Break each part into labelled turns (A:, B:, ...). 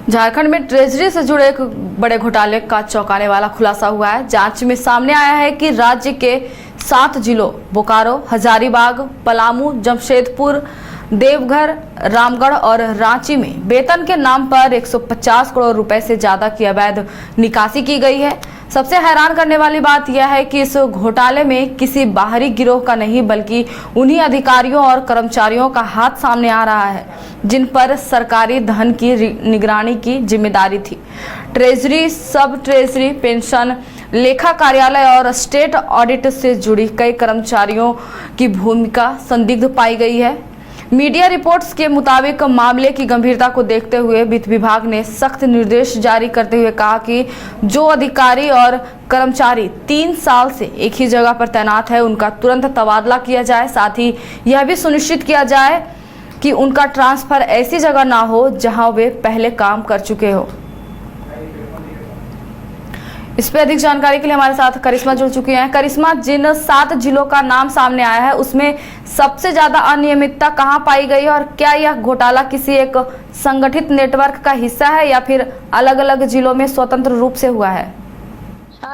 A: झारखंड में ट्रेजरी से जुड़े एक बड़े घोटाले का चौंकाने वाला खुलासा हुआ है। जांच में सामने आया है कि राज्य के 7 जिलों बोकारो, हजारीबाग, पलामू, जमशेदपुर, देवघर, रामगढ़ और रांची में वेतन के नाम पर 150 करोड़ रुपए से ज्यादा की अवैध निकासी की गई है। सबसे हैरान करने वाली बात यह है कि इस घोटाले में किसी बाहरी गिरोह का नहीं बल्कि उन्हीं अधिकारियों और कर्मचारियों का हाथ सामने आ रहा है जिन पर सरकारी धन की निगरानी की जिम्मेदारी थी। ट्रेजरी, सब ट्रेजरी, पेंशन, लेखा कार्यालय और स्टेट ऑडिट से जुड़ी कई कर्मचारियों की भूमिका संदिग्ध पाई गई है। मीडिया रिपोर्ट्स के मुताबिक मामले की गंभीरता को देखते हुए वित्त विभाग ने सख्त निर्देश जारी करते हुए कहा कि जो अधिकारी और कर्मचारी 3 साल से एक ही जगह पर तैनात है उनका तुरंत तबादला किया जाए। साथ ही यह भी सुनिश्चित किया जाए कि उनका ट्रांसफर ऐसी जगह ना हो जहां वे पहले काम कर चुके हो। इस पर अधिक जानकारी के लिए हमारे साथ करिश्मा जुड़ चुकी हैं। करिश्मा, जिन 7 जिलों का नाम सामने आया है उसमें सबसे ज्यादा अनियमितता कहां पाई गई है और क्या यह घोटाला किसी एक संगठित नेटवर्क का हिस्सा है या फिर अलग अलग जिलों में स्वतंत्र रूप से हुआ है?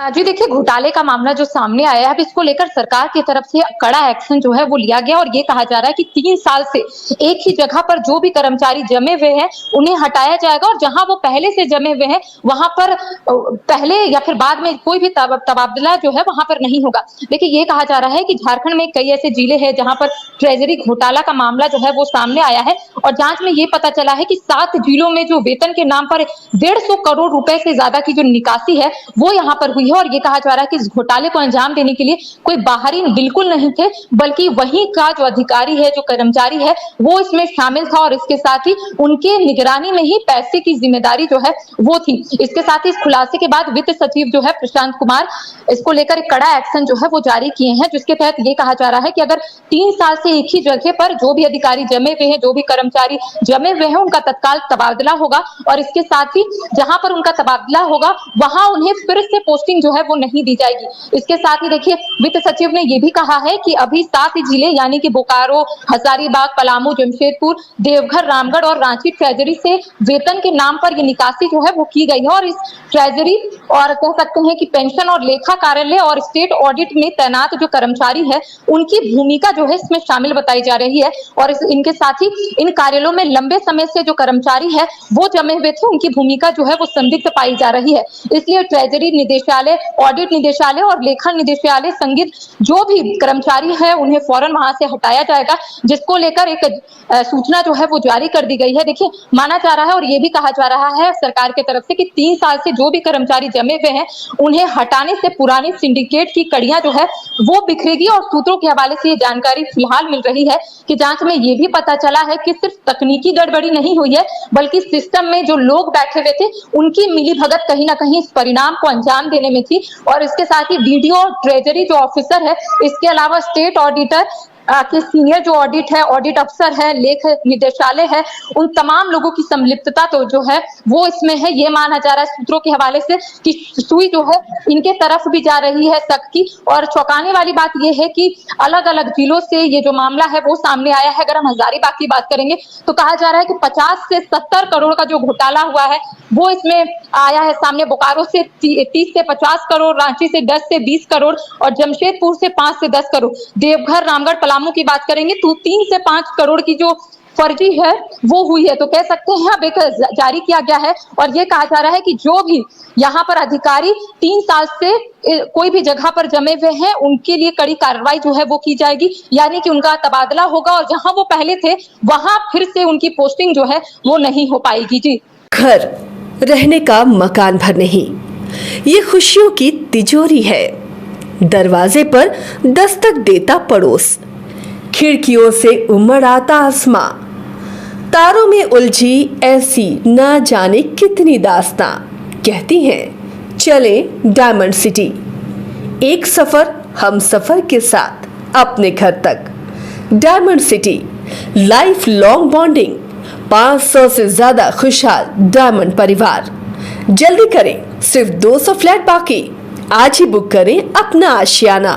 B: जी देखिए, घोटाले का मामला जो सामने आया है, अब इसको लेकर सरकार की तरफ से कड़ा एक्शन जो है वो लिया गया और ये कहा जा रहा है कि 3 साल से एक ही जगह पर जो भी कर्मचारी जमे हुए हैं उन्हें हटाया जाएगा और जहां वो पहले से जमे हुए हैं वहां पर पहले या फिर बाद में कोई भी तबादला जो है वहां पर नहीं होगा। देखिए, ये कहा जा रहा है कि झारखंड में कई ऐसे जिले हैं जहां पर ट्रेजरी घोटाला का मामला जो है वो सामने आया है और जांच में ये पता चला है कि 7 जिलों में जो वेतन के नाम पर 150 करोड़ रुपए से ज्यादा की जो निकासी है वो यहाँ पर हुई है और ये कहा जा रहा है कि इस घोटाले को अंजाम देने के लिए कोई बाहरी बिल्कुल नहीं थे बल्कि वहीं का जो अधिकारी है, जो कर्मचारी है वो इसमें शामिल था और इसके साथ ही उनके निगरानी में ही पैसे की जिम्मेदारी जो है वो थी। इसके साथ ही इस खुलासे के बाद वित्त सचिव जो है प्रशांत कुमार इसको लेकर एक कड़ा एक्शन जो है वो जारी किए हैं, जिसके तहत ये कहा जा रहा है कि अगर 3 साल से एक ही जगह पर जो भी अधिकारी जमे हुए हैं, जो भी कर्मचारी जमे हुए हैं उनका तत्काल तबादला होगा और इसके साथ ही जहां पर उनका तबादला होगा वहां उन्हें फिर से पोस्टिंग जो है वो नहीं दी जाएगी। इसके साथ ही देखिए, वित्त सचिव ने ये भी कहा है कि अभी 7 जिले यानी कि बोकारो, हजारीबाग, पलामू, जमशेदपुर, देवघर, रामगढ़ और रांची ट्रेजरी से वेतन के नाम पर ये निकासी जो है वो की गई है और इस ट्रेजरी और कह सकते हैं कि पेंशन और लेखा कार्यालय और स्टेट ऑडिट में तैनात जो कर्मचारी है उनकी भूमिका जो है इसमें शामिल बताई जा रही है और इनके साथ ही इन कार्यालयों में लंबे समय से जो कर्मचारी है वो जमे हुए थे, उनकी भूमिका जो है वो संदिग्ध पाई जा रही है। इसलिए ट्रेजरी निदेशालय, ऑडिट निदेशालय और लेखा निदेशालय संगित जो भी कर्मचारी है उन्हें फौरन वहां से हटाया जाएगा, जिसको लेकर एक सूचना जो है वो जारी कर दी गई है। देखिए, माना जा रहा है और ये भी कहा जा रहा है सरकार की तरफ से कि 3 साल से जो भी कर्मचारी जमे हुए हैं उन्हें हटाने से पुरानी सिंडिकेट की कड़ियां जो है वो बिखरेगी और सूत्रों के हवाले से ये जानकारी फिलहाल मिल रही है कि जांच में ये भी पता चला है कि सिर्फ तकनीकी गड़बड़ी नहीं हुई है बल्कि सिस्टम में जो लोग बैठे हुए थे उनकी मिलीभगत कहीं ना कहीं इस परिणाम को अंजाम देने में थी और इसके साथ ही वीडियो ट्रेजरी जो ऑफिसर है, इसके अलावा स्टेट ऑडिटर के सीनियर जो ऑडिट है, ऑडिट अफसर है, लेख निदेशालय है, उन तमाम लोगों की संलिप्तता तो जो है वो इसमें है। ये माना जा रहा है सूत्रों के हवाले से कि सुई जो है इनके तरफ भी जा रही है शक की। और चौंकाने वाली बात ये है कि अलग अलग जिलों से ये जो मामला है वो सामने आया है। अगर हम हजारीबाग की बात करेंगे तो कहा जा रहा है कि 50 से 70 करोड़ का जो घोटाला हुआ है वो इसमें आया है सामने। बोकारो से 30 से 50 करोड़, रांची से 10 से 20 करोड़ और जमशेदपुर से 5 से 10 करोड़। देवघर, रामगढ़, पलामू की बात करेंगे तो 3 से 5 करोड़ की जो फर्जी है वो हुई है। तो कह सकते हैं अब एक जारी किया गया है और ये कहा जा रहा है कि जो भी यहाँ पर अधिकारी 3 साल से कोई भी जगह पर जमे हुए हैं उनके लिए कड़ी कार्रवाई जो है वो की जाएगी, यानी कि उनका तबादला होगा और जहां वो पहले थे वहां फिर से उनकी पोस्टिंग जो है वो नहीं हो पाएगी। जी,
C: घर रहने का मकान भर नहीं, ये खुशियों की तिजोरी है। दरवाजे पर दस्तक देता पड़ोस, खिड़कियों से उमड़ आता आसमां, तारों में उलझी ऐसी न जाने कितनी दास्तां। कहती हैं चले डायमंड सिटी, एक सफर हम सफर के साथ अपने घर तक। Diamond city, life long bonding, 500 से ज्यादा खुशहाल डायमंड परिवार। जल्दी करें, सिर्फ 200 फ्लैट बाकी। आज ही बुक करें अपना आशियाना।